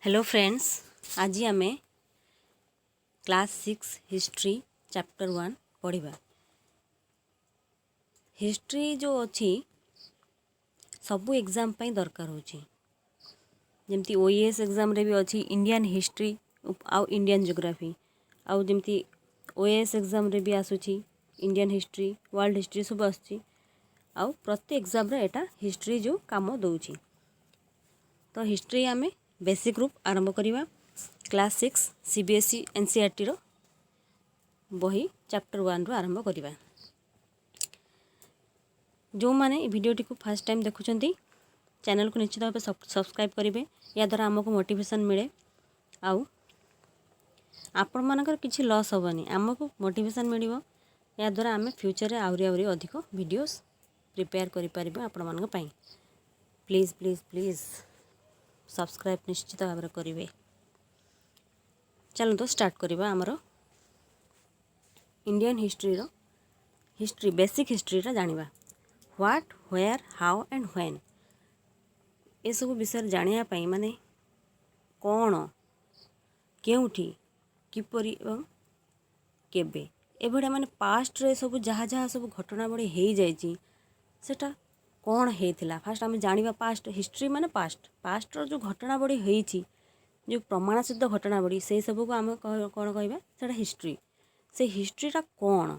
Hello friends, आज आम class 6 history chapter 1 पढ़ा। हिस्ट्री जो अच्छी सबू एग्जाम पाई दरकार होची। जमती ओएस एग्जाम रे भी अच्छी इंडियन हिस्ट्री आउ इंडियन ज्योग्राफी, आउ जमती ओएस एग्जाम रे भी आसुची इंडियन हिस्ट्री वर्ल्ड हिस्ट्री सब आसुची। आउ प्रत्येक एग्जाम रे एटा हिस्ट्री जो काम दउची। तो हिस्ट्री आमे बेसिक ग्रुप आरंभ करवा। क्लास 6 सीबीएसई एनसीईआरटी रो बही चैप्टर 1 रो आरंभ करवा। जो माने वीडियोटी को फर्स्ट टाइम देखुचंती चैनल को निश्चित भाव सब्सक्राइब करेंगे। या द्वारा आमको मोटिवेशन मिले। आउ आपण मानकर किसी लॉस हेनी, आमको मोटिवेशन मिलिबो। या द्वारा आम फ्यूचर रे आहरी अधिक वीडियोस प्रिपेयर करि परिबो आपण मानक पई। प्लीज प्लीज प्लीज सब्सक्राइब निश्चित भाव में करेंगे। चलो तो स्टार्ट करवा। आमर इंडियन हिस्ट्री बेसिक हिस्ट्री जानिबा। What where how and when ये सब विषय जानिया पई माने कौन केउठी किपरि एवं केबे एभड़ा माने पास्ट रे सब जहाँ जहाँ सब घटना बड़ी हो जाइए सेटा कौन होता। फास्ट आम जाना पास्ट हिस्ट्री माने पास्ट जो घटना बड़ी होती जो प्रमाण सिद्ध घटना बड़ी से सब को आम कौन कहवा से हिस्ट्री। से हिस्ट्रीटा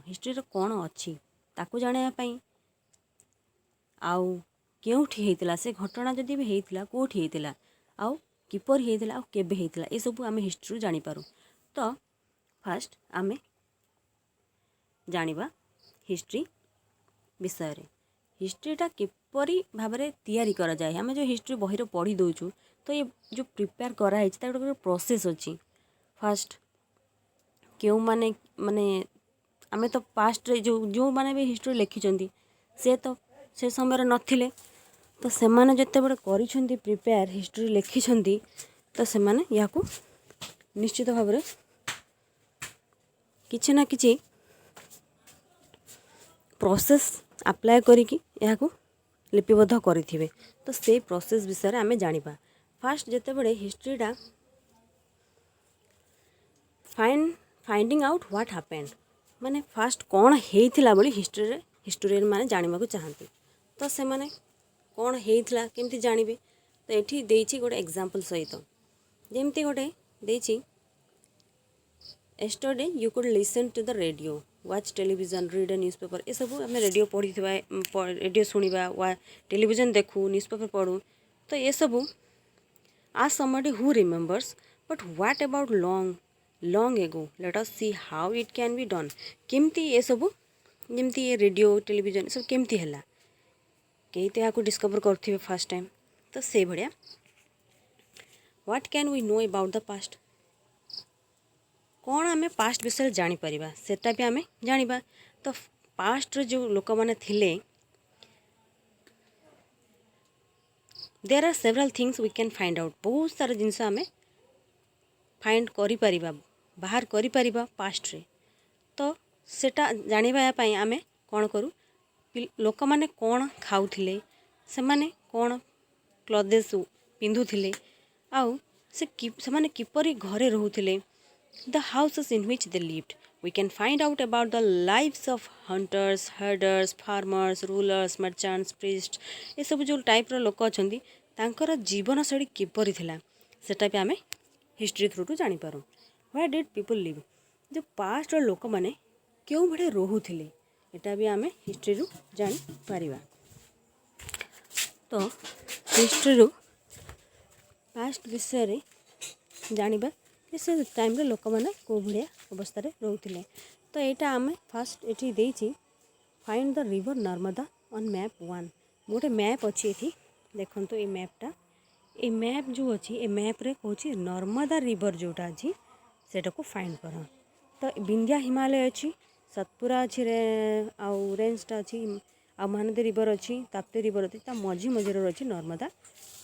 हिस्ट्री कौन अच्छी ताकू जानापी आउ केउठी होता से घटना जदि भी होता कौटी होता आउ किपर होता आउ केबे होता ये सब आम हिस्ट्री जानीपारू। तो फास्ट आम जानिबा हिस्ट्री विषय रे। हिस्ट्रीटा किपरि भाव में तैयारी करा जाए। आम जो हिस्ट्री बही पढ़ी दौचु तो ये जो प्रिपेयर कराई गोटे प्रोसेस अच्छी। फास्ट क्यों माने माने आम तो पास्ट रे जो माने भी हिस्ट्री लिखिं से तो से समय नथिले तो से माने जते बड़े करिसेंती प्रिपेयर हिस्ट्री लिखिं तो से माने याकू निश्चित भाव में किछि ना किछि प्रोसेस अप्लाई करिकी याकू लिपिबद्ध करिथिबे। तो से प्रोसेस विषय आमे जानिबा। फास्ट जते बड़े हिस्ट्रीटा फाइंडिंग आउट व्हाट हैपेंड माने फास्ट कौन हेइथिला बोली हिस्ट्री रे हिस्टोरियन माने जानिबा को चाहंती। तो से माने कौन हेइथिला केमती जानिबे। तो एठी देइछि गोटे एग्जांपल सहित जेमती गोटे देइछि yesterday you could listen to the radio, watch television, read a newspaper। ये सब आम रेडियो पढ़ी रेडियो शुणा वा टेलीविजन देखू न्यूज़पेपर पढ़ू। तो ये सब as somebody who remembers, but what about long ago, let us see how it can be done। केमती ये सब जमती ये रेडियो टेलीविजन सब केमती है कई तो यहाँ डिस्कवर करते फर्स्ट टाइम। तो से भाया what can we know about the past कौन आम पास्ट विषय जानीपर सेटा भी आम जाना। तो पास्ट जो लोक मैंने थिले there are several things we can find out. बहुत सारा जिनस आम फाइंड करिपरिबा बाहर करिपरिबा पास्ट रे। तो सेटा जानिबापई आम कौन करूँ लोक मैंने कौन खाऊले से माने कौन क्लोथेस पिंधुले आउ से माने किपरि घरे रोहुले the houses in which they lived। We can find out about the lives of hunters, herders, farmers, rulers, merchants, priests। ये सब जो टाइप रो लोक अछंती तांकर जीवन शैली किपरि थिला सेटा भी आमे हिस्ट्री थ्रू जानि Paru. Where did people live जो पास्ट रो लोक माने क्यों भड़े रोहुथिले एटा भी आमे हिस्ट्री रू जानि पारिबा। तो हिस्ट्री रू पास्ट विषय रे जानिबा से टाइम रे लोक मैंने कौ भाया अवस्था रोते। तो यहाँ आम फास्ट ये देती find the river Narmada on map 1। गोटे मैप अच्छी ये देखो ये मैपटा ये मैप जो अच्छी ये मैप रे कहूँ नर्मदा रिवर जोटा अच्छी सेटा को फाइंड कर। तो विंध्या हिमालय अच्छी सतपुरा अच्छी आउ रेंजटा अच्छी आ महानदी रिवर अच्छी ताप्ती रिवर अच्छी मझी मझीर अच्छी नर्मदा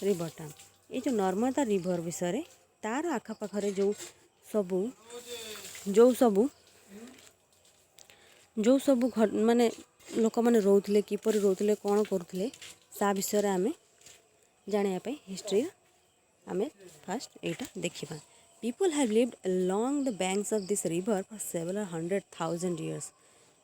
रिवरटा। ये जो नर्मदा रिवर विषय तार आखपाखे जो सब माने लोक मैंने रोते किपर रोते कौन करुले सा विषय आम जानापी हिस्ट्री आमे फास्ट एटा देखिबा people have lived along the banks of this river for several hundred thousand years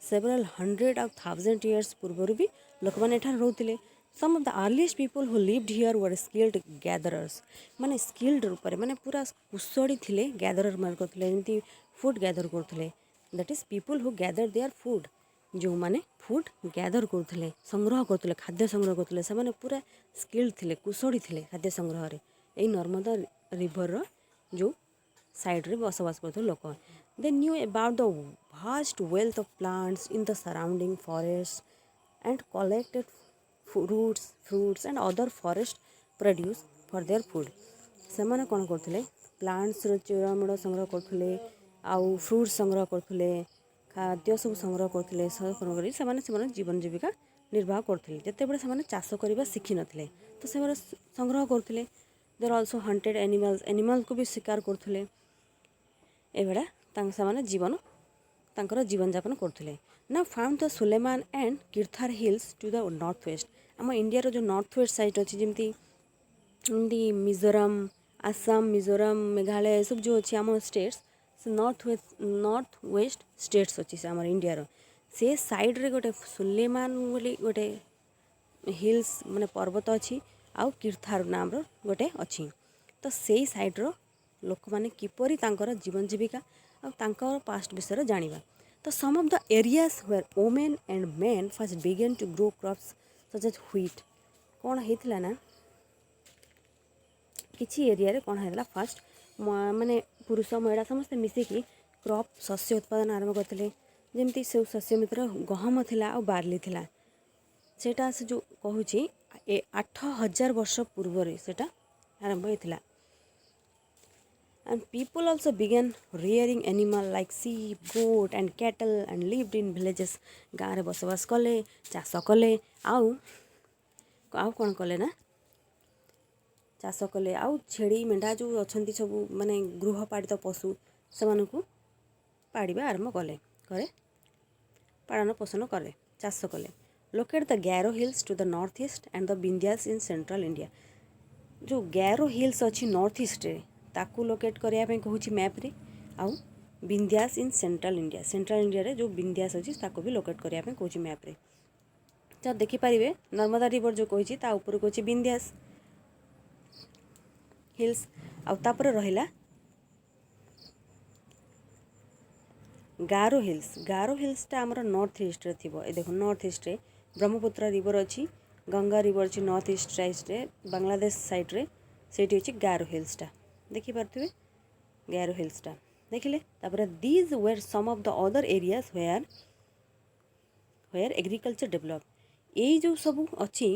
several hundred of thousand years पूर्वरु भी लोक माने एठा रहउतिले some of the earliest people who lived here were skilled gatherers माने skilled रूप माने पूरा कुशड़ी थिले gatherer मान करथिले एमती फूड गैदर करथिले that is people who gather their food जो माने फूड गैदर करथिले संग्रह करथिले खाद्य संग्रह करथिले से माने पूरा स्किल्ड थिले कुशड़ी थिले खाद्य संग्रह रे एई नर्मदा रिवर रो जो साइड रे बसवास करथिले लोक they knew about the vast wealth of plants in the surrounding forests and collected fruits and other forest produce for their food ସେମାନେ କ'ଣ କରୁଥିଲେ ପ୍ଲାଣ୍ଟସ୍ର ଚେରମୂଳ ସଂଗ୍ରହ କରୁଥିଲେ ଆଉ ଫ୍ରୁଟ୍ସ ସଂଗ୍ରହ କରୁଥିଲେ ଖାଦ୍ୟ ସବୁ ସଂଗ୍ରହ କରୁଥିଲେ ସଂଗ୍ରହ କରି ସେମାନେ ଜୀବନ ଜୀବିକା ନିର୍ବାହ କରୁଥିଲେ ଯେତେବେଳେ ସେମାନେ ଚାଷ କରିବା ଶିଖିନଥିଲେ ତ ସେମାନେ ସଂଗ୍ରହ କରୁଥିଲେ ଦେର୍ ଅଲସୋ ହଣ୍ଟେଡ୍ ଏନିମାଲ୍ସକୁ ବି ଶିକାର କରୁଥିଲେ ଏଭଳିଆ ସେମାନେ ତାଙ୍କର ଜୀବନଯାପନ କରୁଥିଲେ ନା found the Sulaiman and Kirthar hills to the north west ଆମ ଇଣ୍ଡିଆର ଯେଉଁ ନର୍ଥ ୱେଷ୍ଟ ସାଇଟ୍ ଅଛି ଯେମିତି ମିଜୋରାମ ଆସାମ ମିଜୋରାମ ମେଘାଳୟ ଏସବୁ ଯେଉଁ ଅଛି ଆମ ଷ୍ଟେଟ୍ସ ସେ ନର୍ଥ ୱେଷ୍ଟ ଷ୍ଟେଟ୍ସ ଅଛି ସେ ଆମର ଇଣ୍ଡିଆର ସେ ସାଇଡ଼୍ରେ ଗୋଟେ ସୁଲେମାନ ବୋଲି ଗୋଟେ ହିଲ୍ସ ମାନେ ପର୍ବତ ଅଛି ଆଉ କିର୍ଥାର ନାମର ଗୋଟେ ଅଛି ତ ସେଇ ସାଇଡ଼୍ର ଲୋକମାନେ କିପରି ତାଙ୍କର ଜୀବନ ଜୀବିକା ଆଉ ତାଙ୍କର ପାଷ୍ଟ ବିଷୟରେ ଜାଣିବା ତ some of the areas where women and men first began to grow crops such as wheat କ'ଣ ହେଇଥିଲା ନା କିଛି ଏରିଆରେ କ'ଣ ହେଇଥିଲା ଫାଷ୍ଟ ମାନେ ପୁରୁଷ ମହିଳା ସମସ୍ତେ ମିଶିକି କ୍ରପ୍ ଶସ୍ୟ ଉତ୍ପାଦନ ଆରମ୍ଭ କରିଥିଲେ ଯେମିତି ସେ ଶସ୍ୟ ଭିତରେ ଗହମ ଥିଲା ଆଉ ବାର୍ଲି ଥିଲା ସେଇଟା ସେ ଯେଉଁ କହୁଛି 8000 ବର୍ଷ ପୂର୍ବରେ ସେଇଟା ଆରମ୍ଭ ହେଇଥିଲା and people also began rearing animal like sheep goat and cattle and lived in villages ଗାଁରେ ବସବାସ କଲେ ଚାଷ କଲେ ଆଉ କ'ଣ କଲେ ନା ଚାଷ କଲେ ଆଉ ଛେଳି ମେଣ୍ଢା ଯେଉଁ ଅଛନ୍ତି ସବୁ ମାନେ ଗୃହପାଳିତ ପଶୁ ସେମାନଙ୍କୁ ପାଳିବା ଆରମ୍ଭ କଲେ ପାଳନ ପୋଷଣ କଲେ ଚାଷ କଲେ locate the Garo hills to the north east and the Vindhyas in central India ଯେଉଁ ଗ୍ୟାରୋ ହିଲ୍ସ ଅଛି ନର୍ଥ ଇଷ୍ଟରେ ତାକୁ ଲୋକେଟ୍ କରିବା ପାଇଁ କହୁଛି ମ୍ୟାପ୍ରେ ଆଉ ବିନ୍ଧ୍ୟାସ ଇନ୍ ସେଣ୍ଟ୍ରାଲ ଇଣ୍ଡିଆରେ ଯେଉଁ ବିନ୍ଧ୍ୟାସ ଅଛି ତାକୁ ବି ଲୋକେଟ୍ କରିବା ପାଇଁ କହୁଛି ମ୍ୟାପ୍ରେ ତ ଦେଖିପାରିବେ ନର୍ମଦା ରିଭର ଯେଉଁ କହିଛି ତା ଉପରକୁ ଅଛି ବିନ୍ଧ୍ୟାସ ହିଲ୍ସ ଆଉ ତାପରେ ରହିଲା ଗାରୋ ହିଲ୍ସଟା ଆମର ନର୍ଥ ଇଷ୍ଟରେ ଥିବ ଏ ଦେଖ ନର୍ଥ ଇଷ୍ଟରେ ବ୍ରହ୍ମପୁତ୍ର ରିଭର ଅଛି ଗଙ୍ଗା ରିଭର ଅଛି ନର୍ଥ ଇଷ୍ଟ ସାଇଡ଼୍ରେ ବାଂଲାଦେଶ ସାଇଡ଼୍ରେ ସେଇଠି ଅଛି ଗାରୋ ହିଲ୍ସଟା ଦେଖିପାରୁଥିବେ ଗାରୋ ହିଲ୍ସଟା ଦେଖିଲେ ତାପରେ these were some of the other areas where agriculture develop ଏଇ ଯେଉଁ ସବୁ ଅଛି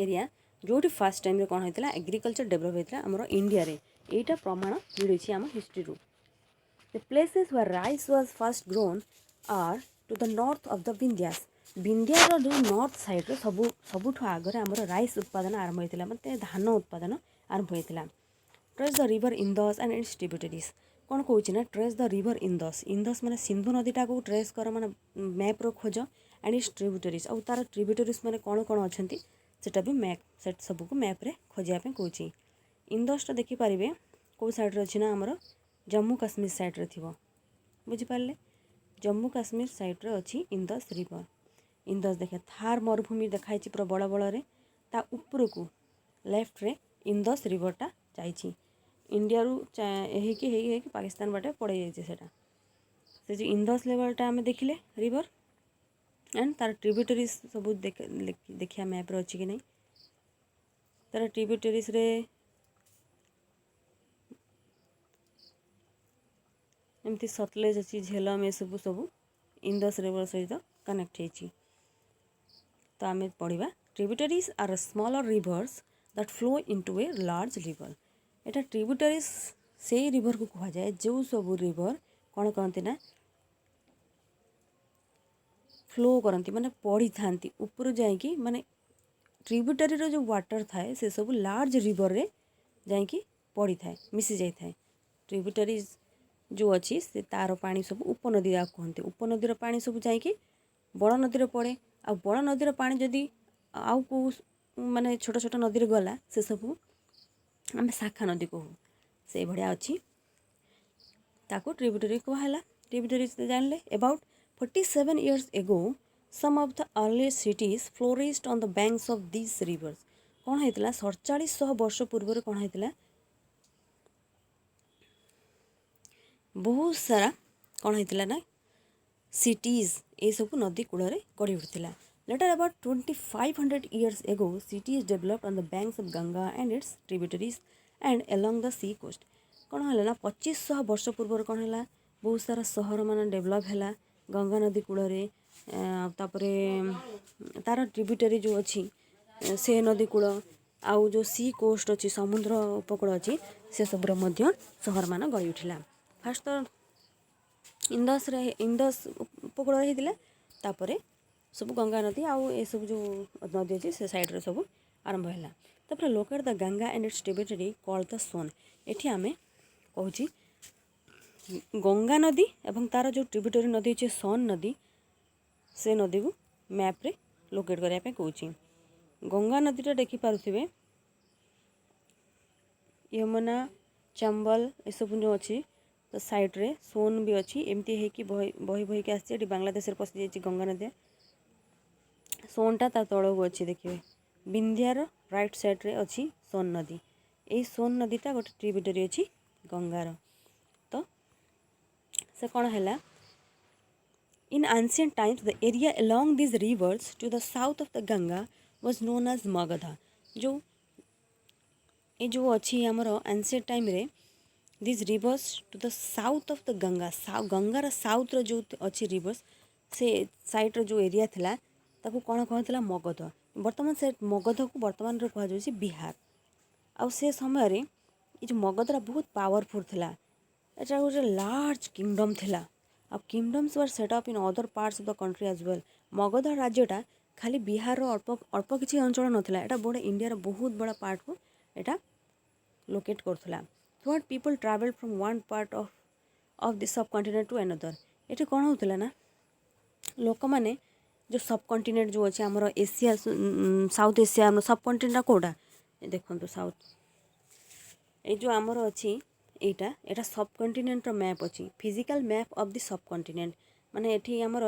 ଏରିଆ ଯେଉଁଠି ଫାଷ୍ଟ ଟାଇମ୍ରେ କ'ଣ ହେଇଥିଲା ଏଗ୍ରିକଲଚର ଡେଭଲପ୍ ହେଇଥିଲା ଆମର ଇଣ୍ଡିଆରେ ଏଇଟା ପ୍ରମାଣ ମିଳୁଛି ଆମ ହିଷ୍ଟ୍ରିରୁ The places where rice was first grown are to the north of the Vindhyas. ବିନ୍ଧ୍ୟାର ଯେଉଁ ନର୍ଥ ସାଇଡ଼୍ରେ ସବୁଠୁ ଆଗରେ ଆମର ରାଇସ୍ ଉତ୍ପାଦନ ଆରମ୍ଭ ହୋଇଥିଲା ମାନେ ଧାନ ଉତ୍ପାଦନ ଆରମ୍ଭ ହୋଇଥିଲା trace the river Indus and its tributaries କ'ଣ କହୁଛି ନା ଟ୍ରେସ୍ ଦ ରିଭର ଇନ୍ଦସ୍ ମାନେ ସିନ୍ଧୁ ନଦୀଟାକୁ ଟ୍ରେସ୍ କର ମାନେ ମ୍ୟାପ୍ର ଖୋଜ ଆଣ୍ଡ ଇଟ୍ସ ଟ୍ରିବ୍ୟୁଟରିଜ୍ ଆଉ ତା'ର ଟ୍ରିବ୍ୟୁଟରିଜ୍ ମାନେ କ'ଣ ଅଛନ୍ତି ସେଟା ବି ସେଟ୍ ସବୁକୁ ମ୍ୟାପ୍ରେ ଖୋଜିବା ପାଇଁ କହୁଛି ଇନ୍ଦସ୍ଟା ଦେଖିପାରିବେ କେଉଁ ସାଇଡ଼୍ରେ ଅଛି ନା ଆମର ଜମ୍ମୁ କାଶ୍ମୀର ସାଇଡ଼୍ରେ ଥିବ ବୁଝିପାରିଲେ ଜମ୍ମୁ କାଶ୍ମୀର ସାଇଡ଼୍ରେ ଅଛି ଇନ୍ଦସ୍ ରିଭର ଇନ୍ଦସ୍ ଦେଖେ ଥାର୍ ମରୁଭୂମି ଦେଖାହେଇଛି ପୁରା ବଡ଼ ବଡ଼ରେ ତା ଉପରକୁ ଲେଫ୍ଟରେ ଇନ୍ଦସ୍ ରିଭରଟା ଯାଇଛି ଇଣ୍ଡିଆରୁ ହେଇକି ପାକିସ୍ତାନ ବାଟେ ପଳେଇ ଯାଇଛି ସେଇଟା ସେ ଯେଉଁ ଇନ୍ଦସ୍ ଲେଭଲଟା ଆମେ ଦେଖିଲେ ରିଭର ଆଣ୍ଡ ତା'ର ଟ୍ରିବ୍ୟୁଟରିଜ୍ ସବୁ ଦେଖିବା ମ୍ୟାପ୍ରେ ଅଛି କି ନାହିଁ ତା'ର ଟ୍ରିବ୍ୟୁଟରିଜ୍ରେ ଏମିତି ସତଲେଜ ଅଛି ଝେଲମ ଏସବୁ ଇନ୍ଦସ୍ ରିଭର ସହିତ କନେକ୍ଟ ହେଇଛି ତ ଆମେ ପଢ଼ିବା tributaries are smaller rivers that flow into a large river ଏଇଟା ଟ୍ରିବ୍ୟୁଟରିଜ୍ ସେଇ ରିଭରକୁ କୁହାଯାଏ ଯେଉଁ ସବୁ ରିଭର କ'ଣ କରନ୍ତି ନା ଫ୍ଲୋ କରନ୍ତି ମାନେ ପଡ଼ିଥାନ୍ତି ଉପରୁ ଯାଇକି ମାନେ ଟ୍ରିବ୍ୟୁଟରିର ଯେଉଁ ୱାଟର ଥାଏ ସେସବୁ ଲାର୍ଜ ରିଭରରେ ଯାଇକି ପଡ଼ିଥାଏ ମିଶି ଯାଇଥାଏ ଟ୍ରିବ୍ୟୁଟରିଜ୍ ଯେଉଁ ଅଛି ସେ ତା'ର ପାଣି ସବୁ ଉପନଦୀ ଯାହା କୁହନ୍ତି ଉପନଦୀର ପାଣି ସବୁ ଯାଇକି ବଡ଼ ନଦୀରେ ପଡ଼େ ଆଉ ବଡ଼ ନଦୀର ପାଣି ଯଦି ଆଉ କେଉଁ ମାନେ ଛୋଟ ଛୋଟ ନଦୀରେ ଗଲା ସେସବୁ आम शाखा नदी कहू से भाया अच्छी ताको ट्रिब्यूटरी कहला। ट्रिब्यूटरी जानले about 47 years ago some of the earliest cities flourished on the banks of these rivers। कौन होता 4700 वर्ष पूर्व कौन होता बहुत सारा कौन होता ना सिटीज ये सब नदी कूल गढ़ी उठिला। Later about 2500 years ago cities developed on the banks of Ganga and its tributaries and along the sea coast। कौन है ना 2500 वर्ष पूर्व कौन है बहुत सारा सहर मान डेभलप है गंगा नदी कूल तार ट्रिब्यूटरी जो अच्छी से नदी कूल आउ जो सी कोस्ट अच्छी समुद्र उपकूल अच्छी से सब सहर मान गढ़ी उठिला। फास्ट तो इंदस उपकूल होता तापर सब गंगा नदी आउ ए सब जो नदी अच्छी से साइड सब आरंभ है। तापर locate the Ganga and its tributary called the Son. एठी आमे कहूँ गंगा नदी एवं तार जो ट्रिब्यूटरी नदी अच्छे सोन नदी से नदी को मैप रे लोकेट करने कहूँ। गंगा नदीटा देखिपे यमुना चंबल ये सब जो अच्छी तो साइड रे सोन भी अच्छी एमती है कि बही बही के आसी बांग्लादेश पशि जाइए गंगा नदी सोनटा ता तल को अच्छी देखिए विंध्यार राइट साइड रे अच्छी सोन नदी यही सोन नदीटा गोटे ट्रिब्यूटरी अच्छी गंगार। तो से कौन है इन ancient times the area along these rivers to the south of the Ganga was known as Magadha। जो अच्छी आमर ancient टाइम रे this rivers to the south of the Ganga गंगार साउथ जो अच्छी रिवर्स से साइड जो एरिया थिला ताको कौन कहला मगध। बर्तमान से मगध को बर्तमान कहुच्छे बिहार। आउ से समय रे ये जो मगधरा बहुत पावरफुल थिला एटा गोटे लार्ज किंगडम थिला। आ kingdoms were set up in other parts of the country as well. Magadha राज्यटा खाली बिहार अल्प अल्प किसी अंचल नाला एटा बड़े इंडियार बहुत बड़ा पार्ट को एटा लोकेट करथला। Throughout people travel from one part of this subcontinent to another. ये कौन होता ना लोक मैंने जो सब कॉन्टिनेंट जो अच्छे आमर एशिया साउथ एशिया सब कॉन्टिनेंट कौटा देखो साउथ ये जो आमर अच्छी यहाँ सब कॉन्टिनेंट मैप अच्छी फिजिकल मैप ऑफ द सब कॉन्टिनेंट माने एठी आमर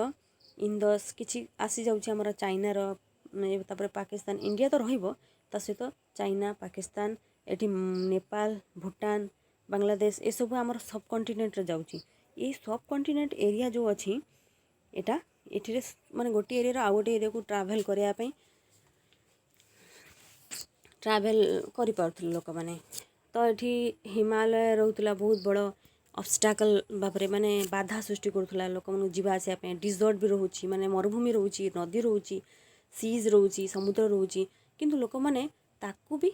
इंदस किछि आसी जाउछि आमर चाइनार तापर पाकिस्तान इंडिया तो रहिबो ता सहित चाइना पाकिस्तान एठी नेपाल भूटान बांग्लादेश ये सब आमर सब कॉन्टिनेंट रे जाउछि। ये सब कॉन्टिनेंट एरिया जो अच्छी एटा एठी माने गोटे एरिया आउ गोटे एरिया को ट्रैवल करिया पई ट्रैवल करि पारथि लोक माने। तो ये हिमालय रोला बहुत बड़ ऑब्स्टैकल भाव माने बाधा सृष्टि करूला लोक मन जीवा आसापे डिजर्ट भी रोचे माने मरुभूमि रोची नदी रोची सीज रोची समुद्र रोची किंतु लोक माने ताकू भी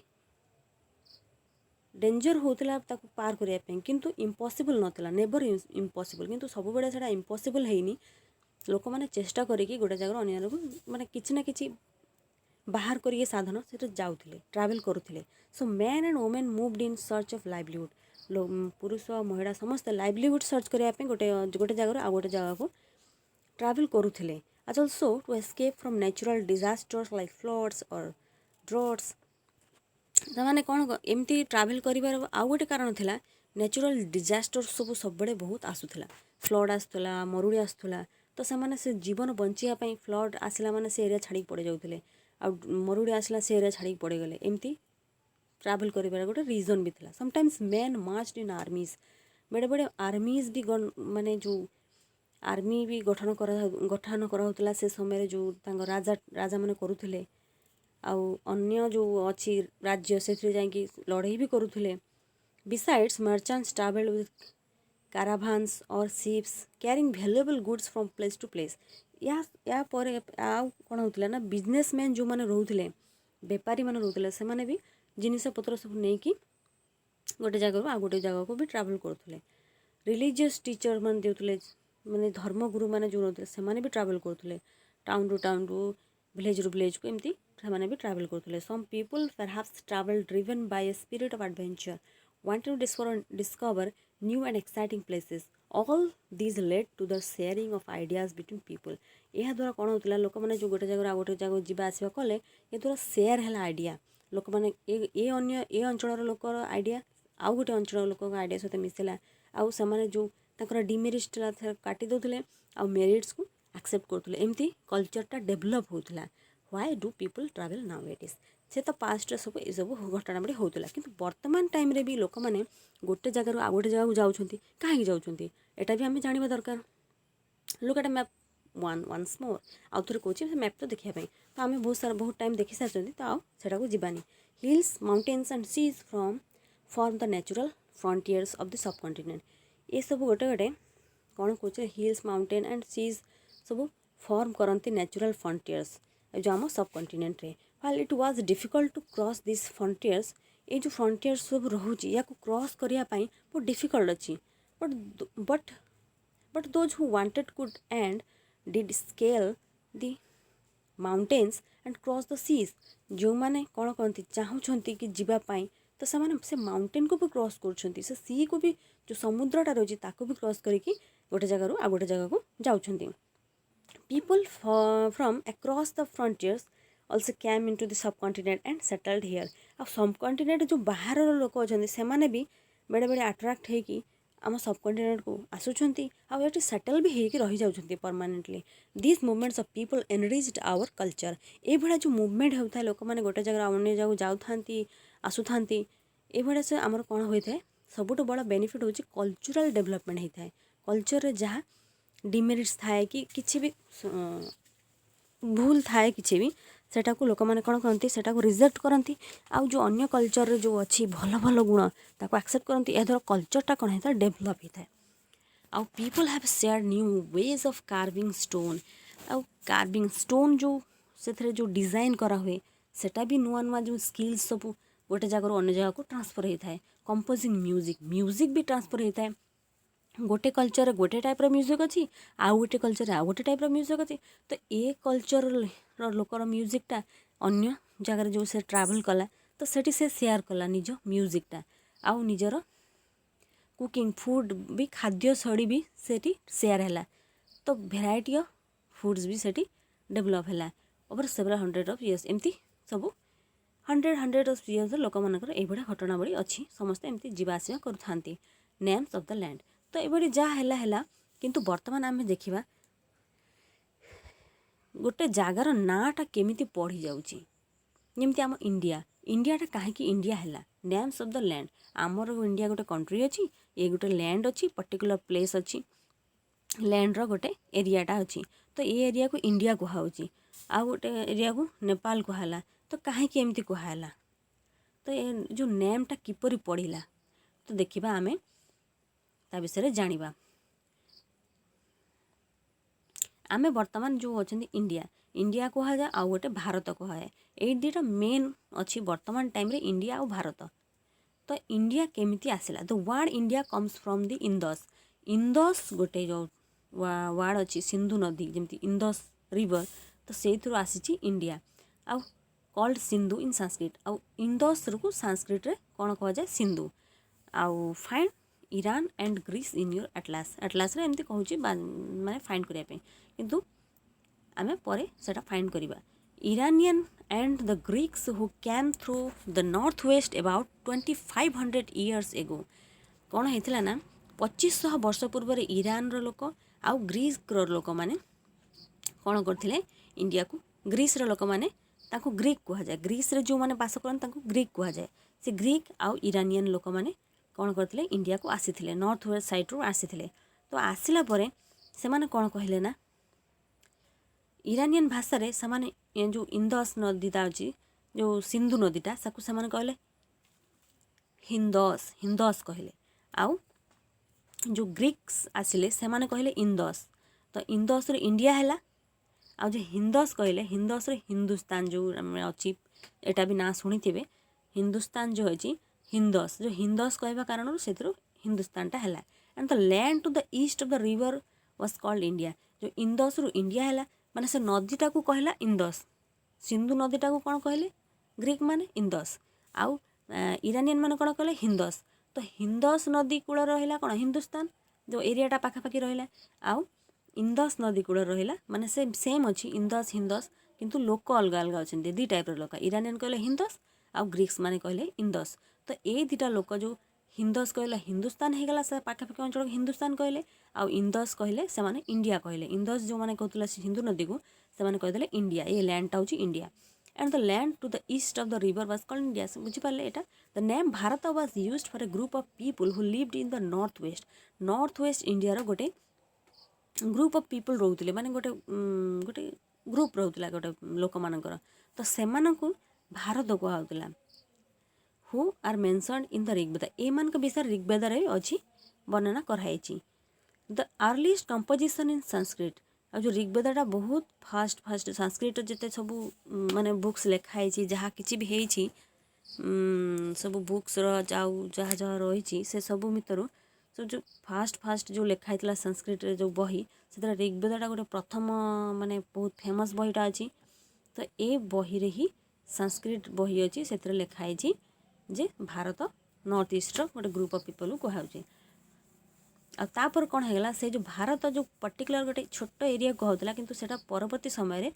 डेंजर होता ताकू पार करने किंतु इम्पॉसिबल नथिला नेवर इम्पॉसिबल किंतु सब बेले सेटा इम्पॉसिबल हैनी लोक माने चेष्टा करिकि गोटे जगह अन्य को माने किछि ना किछि बाहर करिए साधन से जाऊे ट्रैवल करुले। So man and women moved in search of livelihood पुरुष और महिला समस्त लाइवलीहुड सर्च करने गोटे गोटे जगह आउ गोटे जगह को ट्रैवल करुले। As also to escape from natural disasters like floods और ड्रॉट्स। ताने कौन एमती ट्रैवल कर आउ गोटे कारण थिला नेचुरल डिजास्टर सब बड़े बहुत आसूला फ्लड आसूला मरुड़ी आसूला तो से जीवन बचाई फ्लड आसला माने से एरिया छाड़ी पड़ जाते आ मरुड़ी आसला से एरिया छाड़ी पड़ गले एमती ट्रैवल कर गोटे रीजन भी था। समटाइम्स मैन मार्च्ड इन आर्मीज बड़े बड़े आर्मीज भी माने जो आर्मी भी गठन कराला से समय जो राजा राजा मैंने करुले आउ अन्य जो अच्छी राज्य से जाकि लड़ाई भी करुले। Besides merchants travelled with caravans or ships carrying valuable goods from place to place। या पर आउ कौन होता ना बिजनेसमैन जो मैंने रोते बेपारी मैंने रोते से भी जिनस पत्र सब नहीं कि गोटे जगह आ गोटे जगह को भी ट्रैवल करुले। रिलीजियस टीचर मैंने देते माने धर्मगुरु मैंने जो रोते से भी ट्रैवल करुले टाउन टू विलेज को एमती से भी ट्रैवल करुले। Some people perhaps travel driven by a spirit of adventure wanting to discover new and exciting places। all these led to the sharing of ideas between people। यह द्वारा कौन होता लोक मैंने जो गोटे जगह आ गोटे जगह जावा आसवा कले ये द्वारा सेयार है आइडिया लोक मैंने ए अन्य ए अंचल लोकर आइडिया आउ गोटे अंचल लोक आइडिया सहित मिसला आउ से जो डिमेरिट्स काटी दौले आ मेरिट्स को एक्सेप्ट करते एमती कल्चरटा डेभलप होता why do people travel now it is से तो पास्ट सब ये सब घटना बढ़ी होता कि वर्तमान टाइम रे भी लोक मैंने गोटे जगार आ गोटे जगह जाऊँच कहीं जाऊँच एटा भी आम जाना दरकार look at map once more आउ थे कौन मैप तो देखापी तो आम बहुत टाइम देखी सारी तो आटा को जीवानी hills mountains and seas from form the natural frontiers of the subcontinent ये सब गोटे गोटे कौन कहे हिल्स माउंटेन एंड सीज सब फॉर्म करती नेचुरल फ्रंटियर्स जो आम सब कॉन्टिनेंट रे while it was difficult to cross this frontiers ये जो फ्रंटियर्स सब रोचे या क्रॉस करने बहुत डिफिकल्ट अच्छी but but those who wanted could and did scale the mountains and cross the seas जो माने कौन कहती चाहूँगी कि जीवाई तो से माउंटेन को भी क्रॉस कर सी को भी जो समुद्रटा रही भी क्रॉस करके गोटे जगार आ गोटे जगह को जाऊँगी people from across the frontiers also came into the subcontinent and settled here आ सबकंटिनेंट जो बाहर लोक अच्छा से माने भी बेड़े बेड़े अट्राक्ट होगी आम सबकंटिनेंट को आसुँच आठ सेटल भी होगी रही जाऊँच permanently this movements of people enriched our culture ये जो मुवमेंट होता है लोक मैंने गोटे जगह अन्य जगह जाऊँ आसुता ये से आमर कौन होता है सबुठ बड़ा बेनिफिट हूँ कल्चरल डेवलपमेंट होता है कल्चर जहाँ डिमेरिट्स थाए कि किसी भी भूल थाए किसी भी सेटा को लोक मैंने कौन कहते सेटा को रिजेक्ट करती आउ जो अन्य कल्चर जो अच्छी भल भल गुण ताको एक्सेप्ट करती या द्वारा कल्चरटा कौन होता है डेभलप होता है आउ people have share new ways of carving stone आउ कार्विंग स्टोन जो से जो डिजाइन करा हुए सेटा भी नुआ नुआ जो स्किल्स सब गोटे जगह अन्य जगह को ट्रांसफर होता है कंपोजिंग म्यूजिक भी ट्रांसफर होता है गोटे कल्चर गोटे टाइप म्यूजिक अच्छी आउ गोटे कल्चर आउ गोटे टाइप म्यूजिक अच्छी तो ये कल्चर लोकर म्यूजिकटा अन्य जगार जो से ट्रावेल कला तो सेठी से शेयर कला निज म्यूजिकटा आउ निजर कुकिंग फूड भी खाद्य शैली भी सेठी शेयर है तो भेराइटी ऑफ फूड्स भी सेठी डेभलप है over several hundred of years एमती सब हंड्रेड ऑफ इयर्स लोक मानकर ये घटना बड़ी अच्छी समस्ते एमती जीवाआसिया करुथांती नेम्स ऑफ द लैंड तो ये जहाँ है किंतु वर्तमान आम देखा गोटे जगार नाटा केमिति पढ़ी जाऊँगी जमती आम इंडियाटा कहीं इंडिया है नेम्स ऑफ द लैंड आमर इंडिया गोटे कंट्री अच्छी ये गोटे लैंड अच्छी पर्टिकुलर प्लेस अच्छी लैंड्र गोटे एरियाटा अच्छी तो ये एरिया को इंडिया कहुच्छी आ गोटे एरिया को नेपाल कहला तो कहीं एमती कहला तो ये जो नेमटा किपरि पढ़ला तो देखा आम ता विषय जानिबा आमे वर्तमान जो अच्छा इंडिया कह जाए आउ गोटे भारत कह जाए ये दुटा मेन अच्छी वर्तमान टाइम रे इंडिया और भारत तो इंडिया केमिति आसला the word India comes from the Indus गोटे जो वर्ड अच्छी सिंधु नदी जमती इंदस रिवर तो से आसी इंडिया आउ कॉल्ड सिंधु इन संस्कृत आउ इंदस को संस्कृत रे कौन कह जाए सिंधु आउ find Iran and Greece in your atlas रे एमती कहूँ माने फाइंड करने किंतु आमे परे सेटा फाइंड करिबा Iranian and the Greeks who came through the north west about 2500 years ago कौन होता ना 2500 वर्ष पूर्व ईरान लोक आउ ग्रीस लोक मैंने कौन करते इंडिया को ग्रीस लोक मैंने ग्रीक कह जाए ग्रीस रे जो मैंने बास करते ग्रीक कह जाए से ग्रीक आउ इरानियन लोक मैंने कौन करते इंडिया को आसी नॉर्थ वेस्ट साइड रू आसी तो आसला से माने कौन कहले ना इरानियन भाषा रे समाने जो इंदस नदीटा अच्छी जो सिंधु नदीटा साकू से कहले हिंदस कहले आउ जो ग्रीक्स आसिले से माने कहले इंदस तो इंदस रे इंडिया है आ जो हिंदस कहले हिंदस रे हिंदुस्तान जो अच्छी एटा भी ना शुणी थे हिंदुस्तान जो अच्छी हिंदस जो हिंदस कहवा कारण से हिंदुस्तानटा है and the land to the east of the river was called India जो इंदस रु इंडिया है माने से नदीटा को कहला इंदस सिंधु नदीटा को कौन कहले ग्रीक माने इंदस आउ इरानियन माने कौन कहले हिंदस तो हिंदस नदी कूल रहा कौन हिंदुस्तान जो एरियाटा पाखापाखि रहा आउ इंदस नदी कूल रहा माने सेम अच्छी इंदस हिंदस किंतु लोक अलग अलग अच्छा दी टाइप लोक इरानियन कहले हिंदस आउ ग्रीक्स माने कहले इंदस। तो ए दुटा लोक जो हिंदस कहले हिंदुस्तान हो गला, से पाखापाखि अंचल हिंदुस्तान कहले, आउ इंदस कहले से माने इंडिया कहले। इंदस जो माने कहतला सिंधु नदी को से माने कहदेले इंडिया, ये लैंड होची India. And the land to the east of the river was called India. बुझी पाले एटा। The name Bharat was used for a group of people who lived in the north west India रो गोटे group of people रोते माने गोटे गोटे group रोला गोटे लोक मानकर। तो सेमानकु भारत कहउतला। Who are mentioned in the Rigveda. ए मान के विषय ऋग्वेद रे अछि वर्णना कराई। The earliest composition in Sanskrit. आ जो ऋग्वेदटा बहुत फास्ट संस्कृत जिते सब माने बुक्स लिखाई जहाँ किसी भी होई सब बुक्स जाऊ जहाँ जहाँ रही से सब भितर सब जो फास्ट जो लिखाई संस्कृत जो बही से ऋग्वेदटा गोटे प्रथम माने बहुत फेमस बहीटा अच्छी। तो ए बही रे ही संस्कृत बही अच्छी से लिखाई जे भारत नॉर्थ ईस्ट गोटे ग्रुप ऑफ पीपल कहुचे। आपर कौन होगा से जो भारत जो पर्टिकुलर गोटे छोट एरिया कहला किंतु सेटा परवर्ती समय रे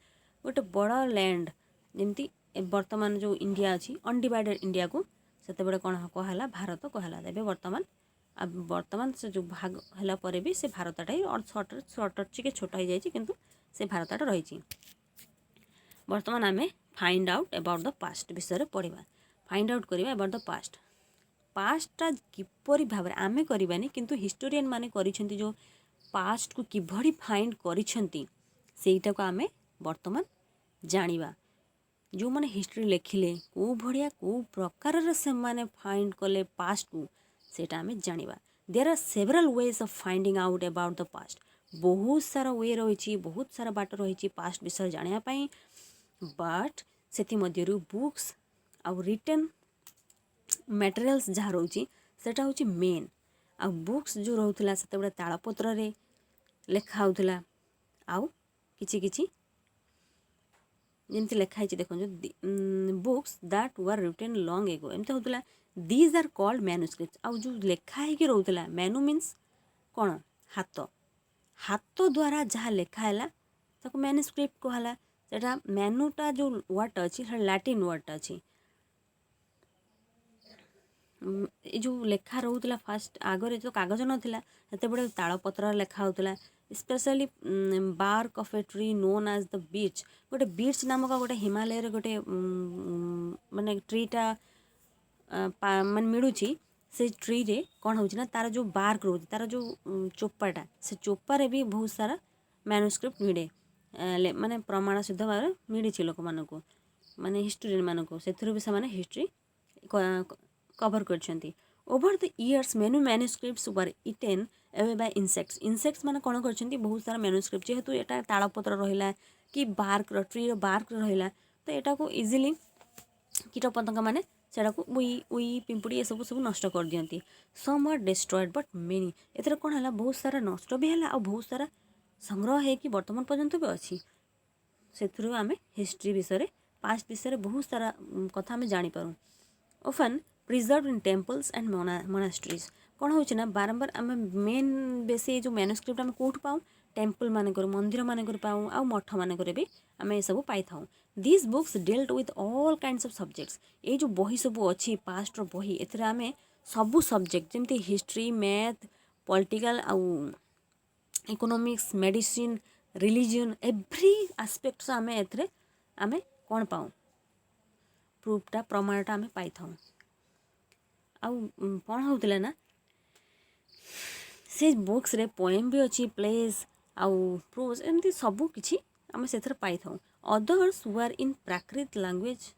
गोटे बड़ लैंड जमती वर्तमान जो इंडिया अच्छी अनडिवाइडेड इंडिया को सेते कौन कहला भारत कहला। तेज वर्तमान से जो भाग है पर भी से भारतटा ही सर्ट टिके छोट हो जाए किंतु से भारतटा रही। वर्तमान आम find out about the past विषय पढ़ा। फाइंड आउट करवा अबाउट द पास्ट। पास्टा किपरि भाव आमे करबानी किंतु हिस्टोरियन माने करिसेंती जो पास्ट को किभरी फाइंड करिसेंती सेटा को आमे वर्तमान जानिबा। जो माने हिस्ट्री लिखिले को भड़िया को प्रकार से माने फाइंड कले पास्ट को सेटा आमे जानिबा। There are several ways of finding out about the past. बहुत सारा वे रही, बहुत सारा बाट रही पास्ट विषय जानिया पई। बट सेति मध्यरु बुक्स आउ रिटन मटेरियल्स जहाँ रोची सेटा होची मेन। आ बुक्स जो रोला से तालपत्र रे लेखा होता। आउ किछि किछि जमती लिखाई देखो books that were written long ago एमती होता। These are called manuscripts. आउ जो लेखा ही रोला मैनु मीन्स कौन हाथ, हाथ द्वारा जहाँ लेखाला ताको मैन्युस्क्रिप्ट कहला। सेटा मैनुटा जो वर्ड अच्छी लैटिन वर्ड अच्छी। जो लेखा रोला फास्ट आगरे जो कागज नाला से बड़े तालपत्र लेखा होता। Specially bark of a tree known as the birch. गोटे बीच नामक गोटे हिमालय गोटे माने ट्रीटा माने मिलूची। से ट्री रे कौन होना तार जो बार्क रोचे तार जो चोपाटा से चोपारे भी बहुत सारा मैन्युस्क्रिप्ट मिले माने प्रमाण सिद्ध भाव मिली लोक मानक माने हिस्टोरियन मानक से भी से हिस्ट्री कवर करछंती। Over the years many manuscripts were eaten away by insects. Insects माने कौन करछंती बहुत सारा मैन्युस्क्रिप्ट जेहेतु एटा तालपत्र रहिला कि बार्क ट्री बार्क रहिला तो एटा को इजीली कीट पतंग माने सेटा को उई पिंपुड़ी ये सब नष्ट कर दियंती। सम वर डिस्ट्रॉयड बट मेनी एथरे कौन हला बहुत सारा नष्ट भी हला और बहुत सारा संग्रह है कि वर्तमान पर्यंत भी अच्छी। से आम हिस्ट्री विषय पास्ट विषय बहुत सारा कथा आम जापर। Often preserve in temples and monasteries. कौन होना बारंबार आम मेन बेसी जो मैन्युस्क्रिप्ट आम कौट पाऊँ टेम्पल मानक मंदिर मानक पाऊँ आ मठ मानक भी आम ये सब पाई था। This books dealt with all kinds of subjects. ये जो बही सब अच्छी पास्ट बही एथरे आम सबू सब्जेक्ट जमती हिस्ट्री मैथ पॉलिटिकल आउ economics medicine religion every aspects आम एथरे आम कौन पाऊँ प्रूफटा प्रमाणटा आम पाई था। आउ कौन होता ना से बुक्स रे पोएम भी अच्छी प्लेस आउ प्रोज एमती सबू किछि आम से पाई था। Others were in Prakrit language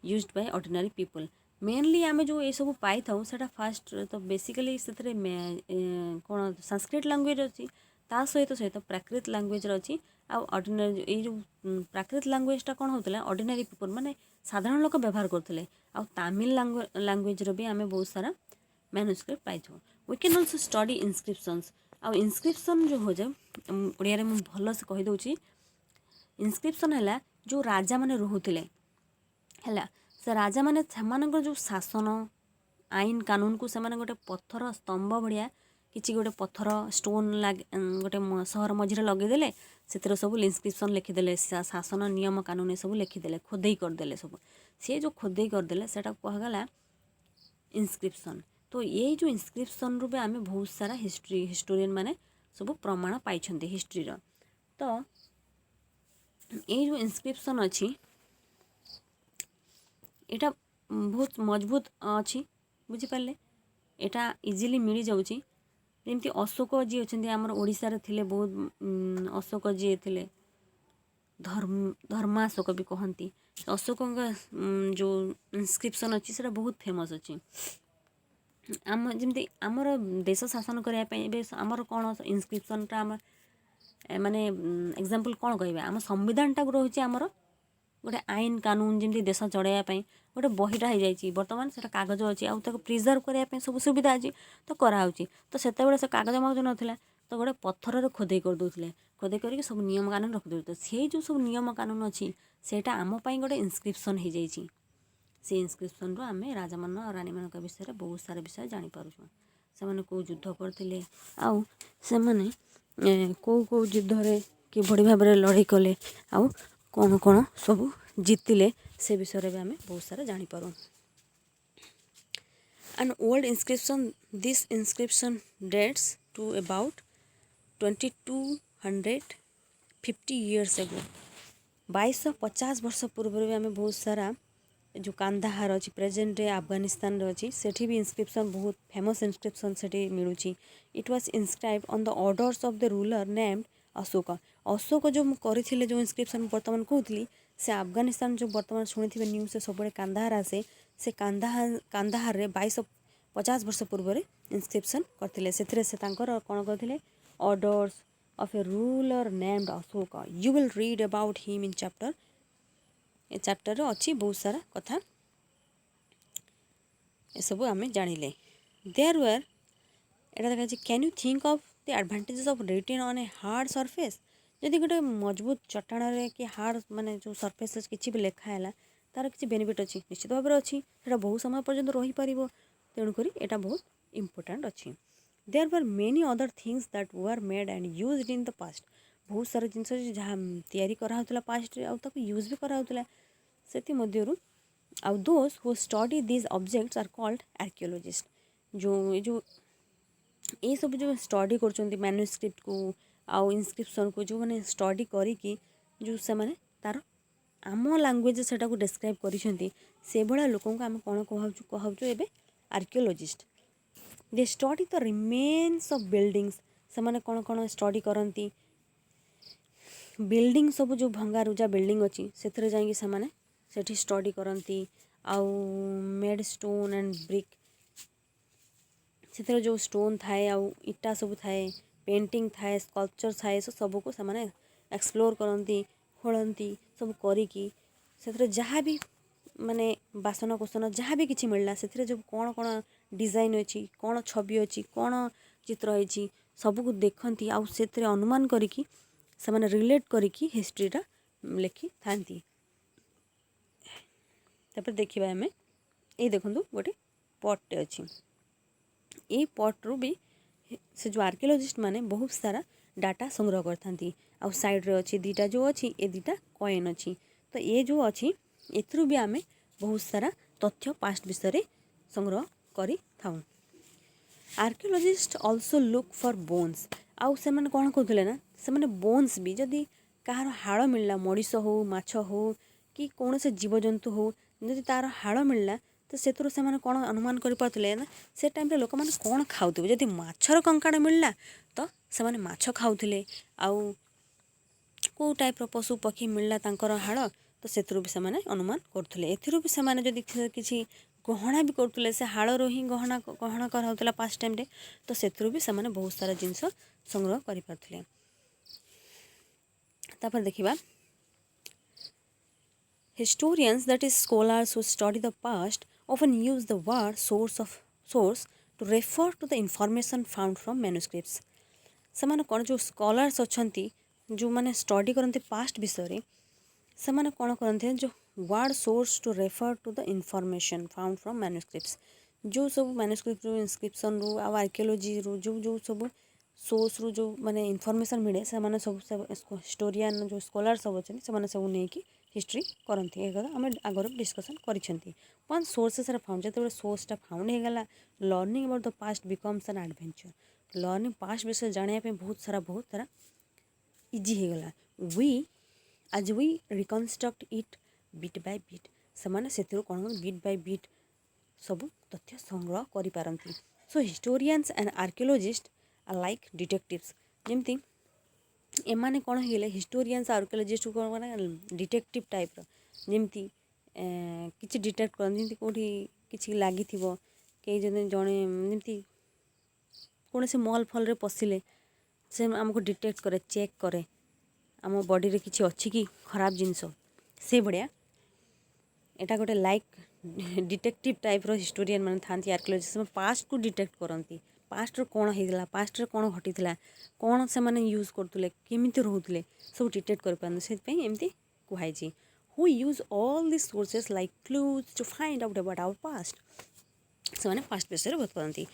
used by ordinary people. Mainly आम जो ये सब पाई था सेटा फास्ट तो बेसिकली से कौन संस्कृत लैंग्वेज अच्छी ता सहित सहित प्राकृत लैंग्वेज अच्छी आउ ऑर्डिनरी ये जो प्राकृत लैंग्वेजटा कौन होता ऑर्डिनरी पीपल माने साधारण लोक व्यवहार करते। आउ तमिल लैंग्वेज भी आम बहुत सारा मैन्युस्क्रिप्ट पाई था। We can also study inscriptions. आउ इनस्क्रिप्शन जो हो जाए ओडिया में भल से कहीदे। इनस्क्रिप्शन है जो राजा मैंने रोते है से राजा मैंने जो शासन आईन कानून को से गोटे पत्थर स्तंभ भाया କିଛି ଗୋଟେ ପଥର ଷ୍ଟୋନ୍ ଗୋଟେ ସହର ମଝିରେ ଲଗେଇଦେଲେ, ସେଥିରେ ସବୁ ଇନସ୍କ୍ରିପ୍ସନ୍ ଲେଖିଦେଲେ, ଶାସନ ନିୟମ କାନୁନ ସବୁ ଲେଖିଦେଲେ, ଖୋଦେଇ କରିଦେଲେ ସବୁ। ସେ ଯେଉଁ ଖୋଦେଇ କରିଦେଲେ ସେଟା କୁହାଗଲା ଇନସ୍କ୍ରିପ୍ସନ୍। ତ ଏଇ ଯେଉଁ ଇନସ୍କ୍ରିପ୍ସନ୍ରୁ ବି ଆମେ ବହୁତ ସାରା ହିଷ୍ଟୋରିଆନ୍ ମାନେ ସବୁ ପ୍ରମାଣ ପାଇଛନ୍ତି ହିଷ୍ଟ୍ରିର। ତ ଏଇ ଯେଉଁ ଇନସ୍କ୍ରିପ୍ସନ୍ ଅଛି ଏଇଟା ବହୁତ ମଜବୁତ ଅଛି, ବୁଝିପାରିଲେ। ଏଇଟା ଇଜିଲି ମିଳିଯାଉଛି। ଯେମିତି ଅଶୋକ ଯିଏ ଅଛନ୍ତି ଆମର ଓଡ଼ିଶାରେ ଥିଲେ, ବହୁତ ଅଶୋକ ଯିଏ ଥିଲେ ଧର୍ମାଶୋକ ବି କହନ୍ତି। ଅଶୋକଙ୍କ ଯେଉଁ ଇନସ୍କ୍ରିପ୍ସନ୍ ଅଛି ସେଇଟା ବହୁତ ଫେମସ୍ ଅଛି। ଯେମିତି ଆମର ଦେଶ ଶାସନ କରିବା ପାଇଁ ଏବେ ଆମର କ'ଣ ଇନସ୍କ୍ରିପ୍ସନ୍ଟା ଆମ ମାନେ ଏକ୍ଜାମ୍ପଲ୍ କ'ଣ କହିବା, ଆମ ସମ୍ବିଧାନଟାକୁ ରହୁଛି ଆମର ଗୋଟେ ଆଇନ କାନୁନ, ଯେମିତି ଦେଶ ଚଳାଇବା ପାଇଁ ଗୋଟେ ବହିଟା ହେଇଯାଇଛି। ବର୍ତ୍ତମାନ ସେଇଟା କାଗଜ ଅଛି, ଆଉ ତାକୁ ପ୍ରିଜର୍ଭ କରିବା ପାଇଁ ସବୁ ସୁବିଧା ଅଛି, ତ କରାହେଉଛି। ତ ସେତେବେଳେ ସେ କାଗଜ ମାଗଜ ନଥିଲା, ତ ଗୋଟେ ପଥରରେ ଖୋଦେଇ କରିଦେଉଥିଲେ, ଖୋଦେଇ କରିକି ସବୁ ନିୟମ କାନୁନ ରଖିଦେଉଥିଲେ। ସେଇ ଯେଉଁ ସବୁ ନିୟମ କାନୁନ ଅଛି ସେଇଟା ଆମ ପାଇଁ ଗୋଟେ ଇନସ୍କ୍ରିପ୍ସନ୍ ହେଇଯାଇଛି। ସେ ଇନସ୍କ୍ରିପ୍ସନ୍ରୁ ଆମେ ରାଜାମାନ ଆଉ ରାଣୀମାନଙ୍କ ବିଷୟରେ ବହୁତ ସାରା ବିଷୟ ଜାଣିପାରୁଛୁ। ସେମାନେ କେଉଁ ଯୁଦ୍ଧ କରିଥିଲେ, ଆଉ ସେମାନେ କେଉଁ ଯୁଦ୍ଧରେ କିଭଳି ଭାବରେ ଲଢ଼େଇ କଲେ, ଆଉ କ'ଣ କ'ଣ ସବୁ ଜିତିଲେ, ସେ ବିଷୟରେ ବି ଆମେ ବହୁତ ସାରା ଜାଣିପାରୁ। An old inscription, this inscription dates to about 2250 years ago। 2250 ବର୍ଷ ପୂର୍ବରୁ ବି ଆମେ ବହୁତ ସାରା ଯେଉଁ କାନ୍ଦାହାର ଅଛି, ପ୍ରେଜେଣ୍ଟରେ ଆଫଗାନିସ୍ତାନରେ ଅଛି, ସେଠି ବି ଇନସ୍କ୍ରିପ୍ସନ୍ ବହୁତ ଫେମସ୍ ଇନସ୍କ୍ରିପ୍ସନ୍ ସେଠି ମିଳୁଛି। It was inscribe on the orders of the ruler named Ashoka. Ashoka ଯେଉଁ କରିଥିଲେ, ଯେଉଁ ଇନସ୍କ୍ରିପ୍ସନ୍ ବର୍ତ୍ତମାନ କହୁଥିଲି, ସେ ଆଫଗାନିସ୍ତାନ ଯେଉଁ ବର୍ତ୍ତମାନ ଶୁଣିଥିବେ ନ୍ୟୁଜ୍ରେ ସବୁବେଳେ କାନ୍ଦାହାର ଆସେ, ସେ କାନ୍ଦାହାରରେ 2250 ବର୍ଷ ପୂର୍ବରେ ଇନସ୍କ୍ରିପ୍ସନ୍ କରିଥିଲେ। ସେଥିରେ ସେ ତାଙ୍କର କ'ଣ କରିଥିଲେ, orders of a ruler named Ashoka. You will read about him in chapter. ଏ ଚାପ୍ଟରରେ ଅଛି ବହୁତ ସାରା କଥା, ଏସବୁ ଆମେ ଜାଣିଲେ। ଦେୟାର ୱେର୍, ଏଇଟା ଦେଖାଯାଉଛି, can you think of the advantages of writing on a hard surface. ଯଦି ଗୋଟେ ମଜବୁତ ଚଟାଣରେ କି ହାର୍ଡ଼ ମାନେ ଯେଉଁ ସର୍ଫେସ୍ କିଛି ବି ଲେଖା ହେଲା, ତା'ର କିଛି ବେନିଫିଟ୍ ଅଛି, ନିଶ୍ଚିତ ଭାବରେ ଅଛି। ସେଇଟା ବହୁତ ସମୟ ପର୍ଯ୍ୟନ୍ତ ରହିପାରିବ, ତେଣୁକରି ଏଇଟା ବହୁତ ଇମ୍ପୋର୍ଟାଣ୍ଟ ଅଛି। There were many other things that were made and used in the past. ବହୁତ ସାରା ଜିନିଷ ଯାହା ତିଆରି କରାହେଉଥିଲା ପାଷ୍ଟରେ, ଆଉ ତାକୁ ୟୁଜ୍ ବି କରାହେଉଥିଲା। ସେଥିମଧ୍ୟରୁ ଆଉ those who study these objects R called archaeologist. ଏସବୁ ଯେଉଁ ଷ୍ଟଡି କରୁଛନ୍ତି ମ୍ୟାନୁସ୍କ୍ରିପ୍ଟକୁ ଆଉ ଇନସ୍କ୍ରିପ୍ସନ୍କୁ, ଯେଉଁମାନେ ଷ୍ଟଡି କରିକି ଯେଉଁ ସେମାନେ ତା'ର ଆମ ଲାଙ୍ଗୁଏଜ୍ ସେଟାକୁ ଡେସ୍କ୍ରାଇବ୍ କରିଛନ୍ତି, ସେଭଳିଆ ଲୋକଙ୍କୁ ଆମେ କ'ଣ କହୁଛୁ ଏବେ, archaeologist. They study the remains of buildings. ସେମାନେ କ'ଣ କ'ଣ ଷ୍ଟଡି କରନ୍ତି, ବିଲ୍ଡିଂ ସବୁ ଯେଉଁ ଭଙ୍ଗାରୁଜା ବିଲ୍ଡିଂ ଅଛି, ସେଥିରେ ଯାଇକି ସେମାନେ ସେଠି ଷ୍ଟଡି କରନ୍ତି। ଆଉ ମେଡ୍ ଷ୍ଟୋନ୍ ଆଣ୍ଡ ବ୍ରିକ୍, ସେଥିରେ ଯେଉଁ ଷ୍ଟୋନ୍ ଥାଏ ଆଉ ଇଟା ସବୁ ଥାଏ, ପେଣ୍ଟିଂ ଥାଏ, ସ୍କଲ୍ପଚର୍ ଥାଏ, ସବୁକୁ ସେମାନେ ଏକ୍ସପ୍ଲୋର୍ କରନ୍ତି, ଖୋଳନ୍ତି, ସବୁ କରିକି ସେଥିରେ ଯାହା ବି ମାନେ ବାସନ କୁସନ ଯାହା ବି କିଛି ମିଳିଲା, ସେଥିରେ ଯେଉଁ କ'ଣ କ'ଣ ଡିଜାଇନ୍ ଅଛି, କ'ଣ ଛବି ଅଛି, କ'ଣ ଚିତ୍ର ହେଇଛି, ସବୁକୁ ଦେଖନ୍ତି। ଆଉ ସେଥିରେ ଅନୁମାନ କରିକି ସେମାନେ ରିଲେଟ୍ କରିକି ହିଷ୍ଟ୍ରିଟା ଲେଖିଥାନ୍ତି। ତାପରେ ଦେଖିବା ଆମେ, ଏଇ ଦେଖନ୍ତୁ ଗୋଟେ ପଟ୍ଟେ ଅଛି, ଏଇ ପଟ୍ରୁ ବି ସେ ଯେଉଁ ଆର୍କିଓଲୋଜିଷ୍ଟ ମାନେ ବହୁତ ସାରା ଡାଟା ସଂଗ୍ରହ କରିଥାନ୍ତି। ଆଉ ସାଇଡ଼୍ରେ ଅଛି ଦୁଇଟା ଯେଉଁ ଅଛି, ଏ ଦୁଇଟା କଏନ୍ ଅଛି। ତ ଏ ଯେଉଁ ଅଛି, ଏଥିରୁ ବି ଆମେ ବହୁତ ସାରା ତଥ୍ୟ ପାଷ୍ଟ ବିଷୟରେ ସଂଗ୍ରହ କରିଥାଉ। Archaeologist also look for bones. ଆଉ ସେମାନେ କ'ଣ କହୁଥିଲେ ନା, ସେମାନେ ବୋନ୍ସ ବି, ଯଦି କାହାର ହାଡ଼ ମିଳିଲା, ମଣିଷ ହଉ, ମାଛ ହଉ, କି କୌଣସି ଜୀବଜନ୍ତୁ ହଉ, ଯଦି ତା'ର ହାଡ଼ ମିଳିଲା, ତ ସେଥିରୁ ସେମାନେ କ'ଣ ଅନୁମାନ କରିପାରୁଥିଲେ ନା, ସେ ଟାଇମ୍ରେ ଲୋକମାନେ କ'ଣ ଖାଉଥିବେ। ଯଦି ମାଛର କଙ୍କଡ଼ା ମିଳିଲା, ତ ସେମାନେ ମାଛ ଖାଉଥିଲେ। ଆଉ କେଉଁ ଟାଇପ୍ର ପଶୁ ପକ୍ଷୀ ମିଳିଲା ତାଙ୍କର ହାଡ଼, ତ ସେଥିରୁ ବି ସେମାନେ ଅନୁମାନ କରୁଥିଲେ। ଏଥିରୁ ବି ସେମାନେ ଯଦି କିଛି ଗହଣା ବି କରୁଥିଲେ, ସେ ହାଡ଼ରୁ ହିଁ ଗହଣା କରାହେଉଥିଲା ପାଷ୍ଟ ଟାଇମ୍ରେ, ତ ସେଥିରୁ ବି ସେମାନେ ବହୁତ ସାରା ଜିନିଷ ସଂଗ୍ରହ କରିପାରୁଥିଲେ। ତାପରେ ଦେଖିବା, historians, that is scholars who study the past, often use the word source to refer to the information found from manuscripts। ସେମାନେ କ'ଣ, ଯେଉଁ ସ୍କଲାର୍ସ ଅଛନ୍ତି, ଯେଉଁମାନେ ଷ୍ଟଡି କରନ୍ତି ପାଷ୍ଟ ବିଷୟରେ, ସେମାନେ କ'ଣ କରନ୍ତି, ଯେଉଁ word source to refer to the information found from manuscripts, जो सब मैन्युस्क्रिप्ट रू इनस्क्रिप्शन रू आ आर्कियोलॉजी रू जो सब सोर्स रू जो माने इनफॉरमेशन मिले से माने सब हिस्टोरियन जो स्कॉलर सब अच्छे से माने सब नहीं कि हिस्ट्री करती है आम आगर डिस्कसन करी वन सोर्सेस फाउंड जो सोर्सटा फाउंड हो गला learning about the past becomes an adventure learning past विषय जानापी बहुत सारा इजी हो गला आज we reconstruct it bit by bit से कौन बिट बाय बिट सब तथ्य संग्रह करिपारंती so historians and archaeologist are like detectives जमती एमाने कौन हो हिस्टोरियंस आर्कियोलॉजिस्ट कौन डिटेक्टिव टाइप जमती किसी डिटेक्ट कर कौटी किसी लगी कई जने जड़े जमती कौन से मल फल पशिले से आमको डिटेक्ट करे चेक करे आम बॉडी रे किसी अच्छी कि खराब जिनस से भाया एटा गोटे लाइक डिटेक्टिव टाइप रो हिस्टोरियन माने थांती आर्कियोलॉजिस्ट पास्ट को डिटेक्ट करती पास्ट रो कौन होइला पास्ट रे कौन घटीला कौन से माने यूज करतुले केमिति रहउतले सब डिटेक्ट कर पान से पे एमती कुहाई छी who use all this sources like clues to find out about our past से माने पास्ट विषय बात करती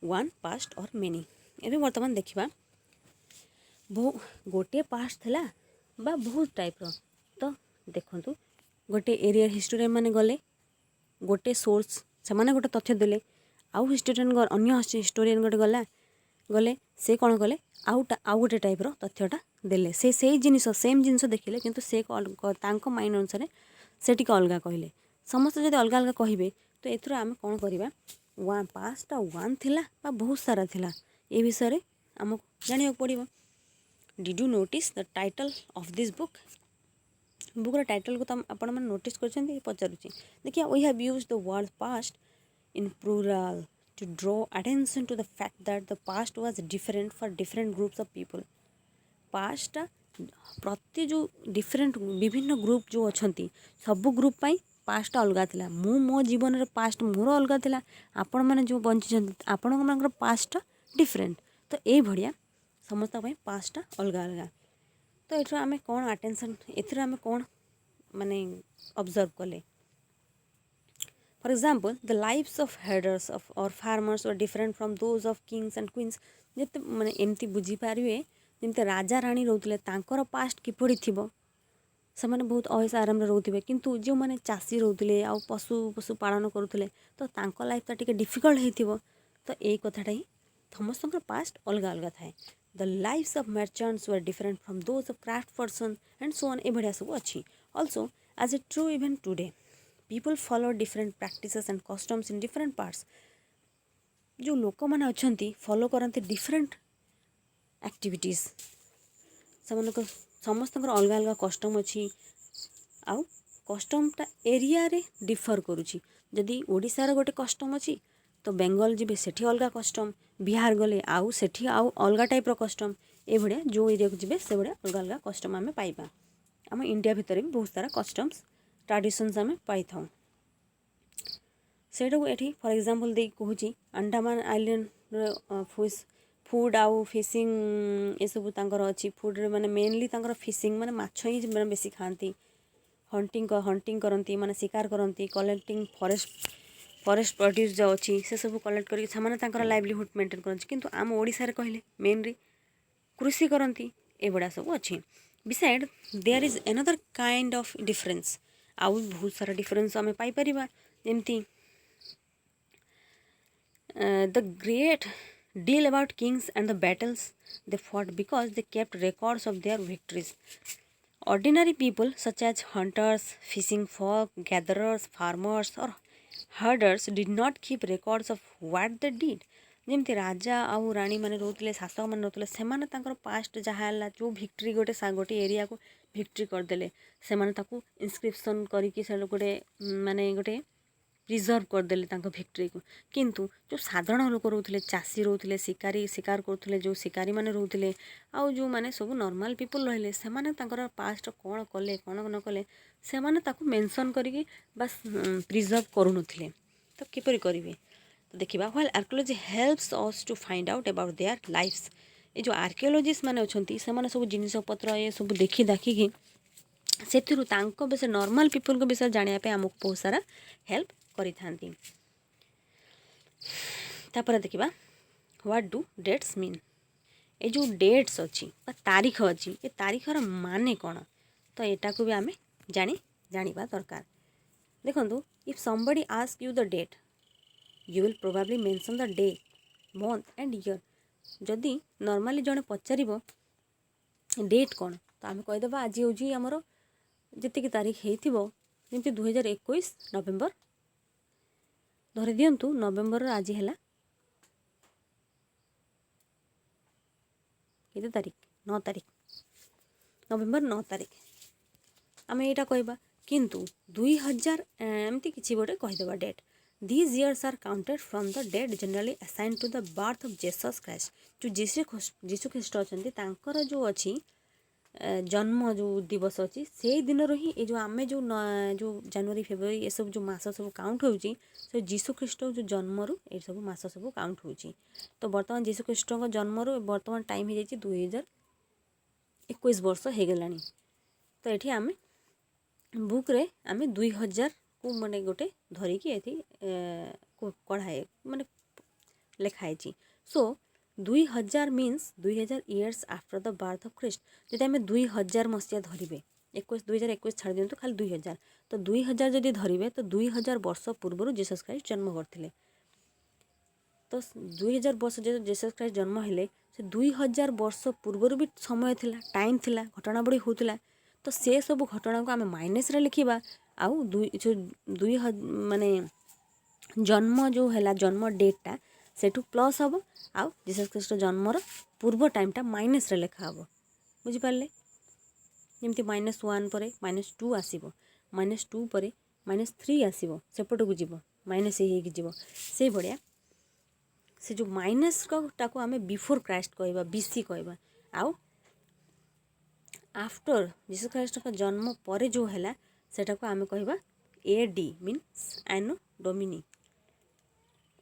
वन पास्ट और मेनी एबे वर्तमान देखिबा गोटे पास्ट थिला बा बहुत टाइप रो तो देखंतु गोटे एरिया हिस्टोरियन माने गले गोटे सोर्स से माने गोटे तथ्य देले आउ हिस्टोरियन अन्य हिस्टोरियन गोटे गला गले से कौन कले आउ गोटे टाइप रो तथ्यटा देले से जिनिस सेम जिनिस देखिले किंतु से तांको माइंड अनुसार से टिके अलगा कहले समस्त जदि अलगा अलगा कहिबे तो एथुर आमे कौन करिबा वन पास्टा वन थिला बा बहुत सारा थिला ए विषय रे हमको जानिया पड़िबो did you notice the title of this book book title को आपण मैंने नोटिस कर पचारुची देखिए we have used the word past in plural to draw attention to the fact that the past was different for different groups of people पास्टा प्रति जो different विभिन्न ग्रुप जो अच्छी सब ग्रुप पाई पास्ट अलग थिला मो जीवन रे पास्ट मोर अलग थिला आपण माने जो बंची आपण मानकर पास्ट डिफरेंट तो ये भड़िया समस्त पास्टा अलग अलग तो ये आम कौन अटेंशन एथर आम कौन माने ऑब्जर्व कले for example the lives of herders of और farmers were different from those of kings and queens जिते माने एमती बुझी पारिबे जमते राजा रानी रोतले तांकर पास्ट किपरि थिबो से माने बहुत अयस आराम रे रोथिबे किंतु जो माने चासी रोतले आ पशु पशु पालन करुतले तो तांको लाइफ ता टिके डिफिकल्ट हेतिबो तो एई कथाटा ही समस्तकर पास्ट अलग अलग थाए the lives of merchants were different from those of craft person and so on ए बढ़िया सब अच्छी also as a true even today people follow different practices and customs in different parts जो लोक मैंने अच्छा फॉलो करते डिफरेंट एक्टिविटीज से समस्त अलग अलग कस्टम अच्छी आउ कस्टमटा एरिया रे डिफर करुच्ची जदि ओडिशार गोटे कस्टम अच्छी तो बेंगल जी सेठी अलग कस्टम बिहार गले आउ सेठी आउ अलग टाइप रो कस्टम ए भड़िया जो एरिया को जी से भाया अलग अलग कस्टम आम पाइबा आम इंडिया भितर भी बहुत सारा कस्टम्स ट्रेडिशंस आम पाई था सेटा को एठी फॉर एग्जांपल दे कहूँ अंडमान आइलैंड फूड आउ फिशिंग ये सब तांकर अच्छी फूड रे माने मेनली तांकर फिशिंग माने माछ ही माने बेसी खाती हंटिंग करती माने शिकार करती कलेक्टिंग फॉरेस्ट प्रोड्यूस जो अच्छी से सब कलेक्ट कर लाइवलीहुड मेंटेन करती किंतु आम ओडिशा रे कहले मेनली कृषि करती ए बड़ा सब अच्छी beside there is another kind of difference आउ बहुत सारा डिफरेंस आम पाई परिबा जेमती the great deal about kings and the battles they fought because they kept records of their victories. Ordinary people such as hunters, fishing folk, gatherers, farmers or herders did not keep records of what they did. जेमती राजा आउ रानी माने रोतले शासक माने रोतले सेमाने तांकर past जहाँ है जो victory गोटे area को भिक्ट्री करदेले सेमाने ताकू इनस्क्रिप्शन करिकी से गोटे माने गोटे प्रिजर्व करदेले तांको भिक्ट्री को किंतु जो साधारण लोक रोतले चासी रोतले शिकारी शिकार करथुले जो शिकारी माने रोतले आउ जो माने सब नॉर्मल पीपल रहिले से माने तांकर पास्ट कोन कले कोन न कले से माने ताकू मेंशन करिकी बस प्रिजर्व करू नथिले तो किपरि करिवे तो देखिबा while archaeology helps us to find out about their lives ए जो आर्कियोलॉजिस्ट माने अछंती से माने सब जिनिस पत्र ए सब देखि दाखिकी सेथिरु तांको बेसे नॉर्मल पीपल को विषय जानिया पे हमको बहुत सारा हेल्प करी थांती तापर देखिबा व्हाट डू डेट्स मीन। ये जो डेट्स अच्छी तारीख अच्छी ये तारीखर माने कौन तो यहाँ को भी आम जाना दरकार। देखो if somebody ask you the date you will probably mention the day month and year. जदि नॉर्मली जड़े पचार डेट कौन तो आम कहीदेव आज हूँ आमर जी तारीख होती 2021 नवेम्बर धरी दिंतु नवेम्बर आज है केते तारीख 9 तारीख नवेम्बर 9 तारीख आम यहाँ कहवा किंतु 2000 एमती किसी गोटे कहीदेवा date. These years are counted from the date generally assign to the birth of Jesus Christ. जो जीशु ख्रीष्ट अच्छा जो अच्छी जन्म जो दिवस अच्छी से दिन ही ये जो आम जो जनवरी फेब्रुआरी ये सब जो मास सब काउंट होची से जीशु ख्रीष्ट जो जन्म रू ये सब मास सब काउंट होची। तो बर्तमान जीशु ख्रीष्ट जन्म रू बर्तमान टाइम हो जाए 2021 वर्ष हो गलानी। तो ये आम बुक्रे आम 2000 को माने गोटे धरिकी ये कढ़ाए माने लिखाई। सो 2000 means 2000 years after the birth of ख्रीष्ट। जब आम 2000 मसीहा धरवे 2021 छाड़ दिंतु खाली 2000 तो 2000 जदि धरवे तो 2000 वर्ष पूर्व जीसस क्राइस्ट जन्म करते। तो 2000 वर्ष जो जीसस क्राइस्ट जन्म हेले से 2000 वर्ष पूर्व भी समय थिला टाइम थिला घटना बड़ी होता। तो से सब घटना को आम माइनस रे लिखिबा आउ दुई माने जन्म जो है जन्म डेटा सेठू प्लस हम आउ जीसस क्राइस्ट जन्मर पूर्व टाइमटा माइनस रे लिखा हम बुझिपारे। जमती -1 पर -2 आसब -2 पर -3 आसब सेपट को जीव माइनस हो से भाया से जो माइनस टाको आम बिफोर क्राइस्ट कहवा बीसी कहवा आउ आफ्टर जीसस क्राइस्ट का जन्म पर जो है सेटा को आम कहवा एडी मीन्स एनो डोमिनी।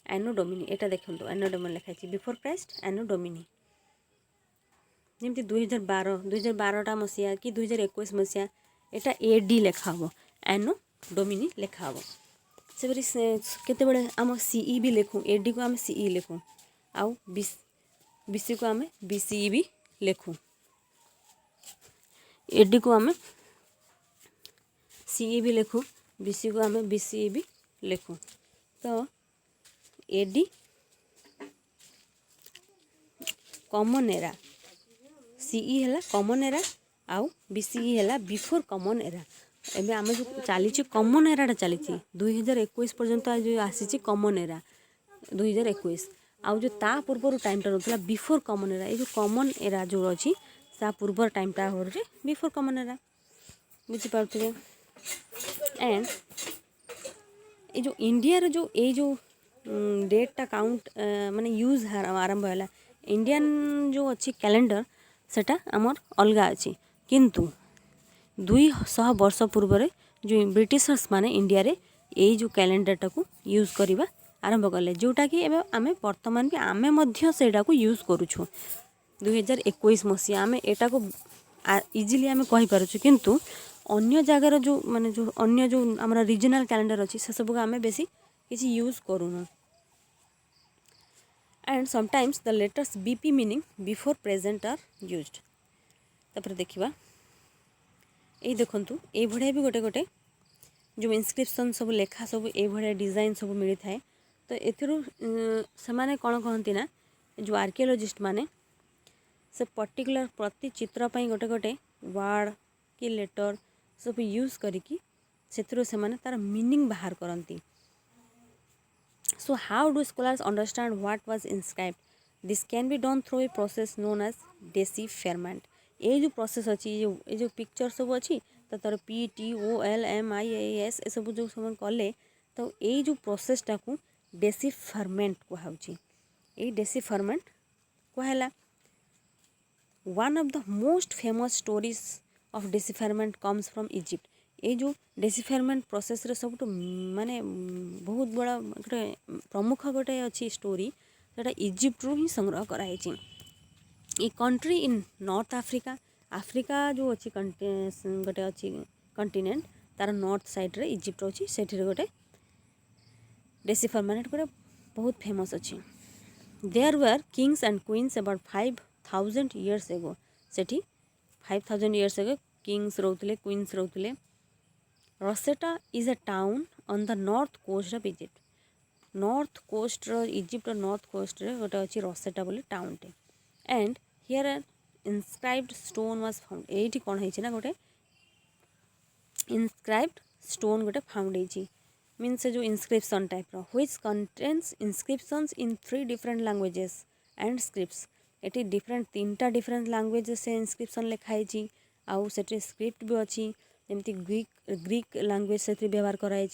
एनो डोमिनी एटा देखो एनो डोमिनी लिखाई बिफोर क्राइस्ट एनो डोमिनी। जमती 2012 मसीहा कि 2021 मसीहा एटा एडी लिखा हम एनो डोमिनी लिखा हम से केते बड़े आम सीई भी लिखूँ एडी को आम सीई लिखूँ आउ बीसी को आम बीसीई भी लिखूँ एडी को आम सीई भी लिखूँ बीसी को आम बीसीई भी लिखूँ। तो एडी कॉमन एरा सीई है कॉमन एरा आउ बीसीई है बिफोर कॉमन एरा। एबे आम जो चली कॉमन एराटा चली 2021 पर्यंत जो आसी कॉमन एरा 2021 आउ जो ता पूर्वर टाइमटा रोला बिफोर कॉमन एरा। ये जो कॉमन एरा जो अच्छी ता पूर्वर टाइमटा हो बिफोर कॉमन एरा बुझीपारे। एंड ये जो इंडिया रे जो ये जो डेटा काउंट माने यूज आरंभ है इंडियन जो अच्छी कैलेंडर सेटा आमर अलग अच्छी किंतु 200 वर्ष पूर्व जो ब्रिटिशर्स माने इंडिया रे यही जो कैलेंडरटा को यूज करवा आरंभ कले जोटा कि आम बर्तमान भी आमे मध्य सेटा को यूज करूछु 2021 मसीहा आम एटा को इजिली आम कहि पारुछु। किंतु अन्य जगार जो माने जो अन्य जो आमर रीजनल कैलेंडर अच्छी से सब आम बेसी किसी यूज करूनु। And sometimes the letters B P meaning before present are used. तापर देखिबा ये देखंतु ए भड़िया भी गोटे गोटे जो इनस्क्रिप्शन सब लेखा सब ए भड़िया डिजाइन सब मिली थाए। तो एथिरु से माने कौन कहती ना जो आर्कियोलॉजिस्ट माने से पर्टिकुलर प्रति चित्र पई गोटे गोटे वर्ड कि लेटर सब यूज करिकी सेथिरु से माने तार मीनिंग बाहर करंती। So how do scholars understand what was inscribed? This can be done through a process known as decipherment. ये जो प्रोसेस अच्छी ये जो पिक्चर सब अच्छी तो तार PTOLMIAS ये सब जो समय कले तो ये जो प्रोसेसटा को डेसिफरमेंट कहुची। ये डेसिफरमेंट कहला one of the most famous stories of decipherment comes from Egypt. ये जो डेसिफरमेंट प्रोसेस रे सब माने बहुत बड़ा गोटे प्रमुख गोटे अच्छी स्टोरी जोटा इजिप्ट रू ही संग्रह कराई। ये country in north Africa Africa जो अच्छी गोटे अच्छी कंटिनेंट तार नॉर्थ साइड रे इजिप्ट अच्छी से गोटे डेसिफरमेंट गोटे बहुत फेमस अच्छी। There were kings and queens about 5000 years ago. सेठी 5000 years एगो किंग्स रोते क्वींस रोते। Rosetta is a town on the north coast of Egypt. North coast Egypt north coast रे गोटे अच्छी रोसेटा बोली टाउन टे। And here an inscribed stone was found. एठी कौन है ना गोटे इनस्क्राइब्ड स्टोन गोटे फाउंड है मीन्स जो inscription type which contains inscriptions in 3 different languages and scripts. एटी डिफरेंट 3टा डिफरेंट लैंग्वेज से इनस्क्रिप्शन लिखाई आउ सेठी स्क्रिप्ट भी अच्छी जमती ग्रीक लैंग्वेज से व्यवहार कराई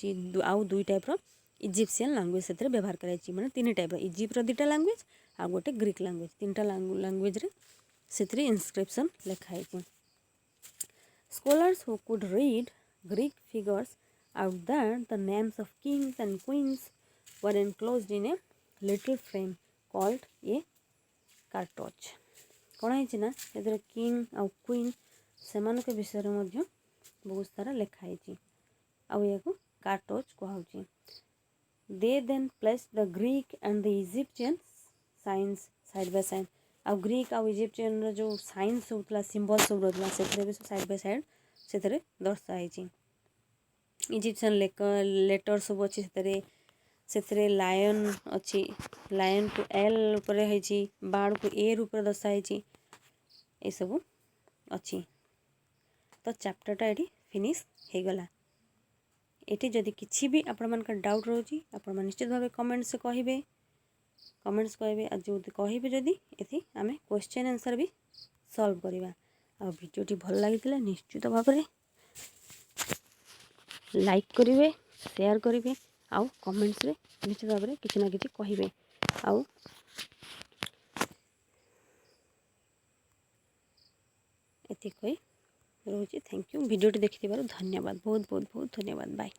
आउ 2 टाइप इजिप्शियन लैंग्वेज से व्यवहार कराई माने 3 टाइप इजिप्टर 2टा लैंग्वेज आ गोटे ग्रीक लैंग्वेज 3टा लैंग्वेज रे से इनस्क्रिप्शन लिखाई। Scholars who could read Greek figures out that the names of kings and queens were enclosed in a little frame called a cartouche। कौन है ना ये किंग आउ क्वीन से विषय में बहुत सारा लिखाई आउ या कार्टोच कहूँ। They then place the Greek and the Egyptian signs side by side. आउ ग्रीक आउ इजिप्शियन जो साइंस होता सिंबल सब रहा से साइड बाय साइड से दर्शाई। इजिप्शियन लेटर सब अच्छी से लायन अच्छी लायन को एल ऊपर है बाड़ को ए रूप दर्शाई ये सब अच्छी। तो चैप्टरटा ये फिनिश हो गला। ये जदि किसी भी आपण मान डाउट रोची आपण निश्चित भाव कमेंट्स कहे जो कहे जदि ये आम क्वेश्चन आंसर भी सॉल्व करवा। आ वीडियोटी भल लगी निश्चित भाव में लाइक करेंगे शेयर करेंगे आउ कमेंट्स रे निश्चित भाव में किसी ना किसी कहे आउ एति कही रोची। थैंक यू वीडियोटी देखि धन्यवाद बहुत बहुत बहुत धन्यवाद बाय।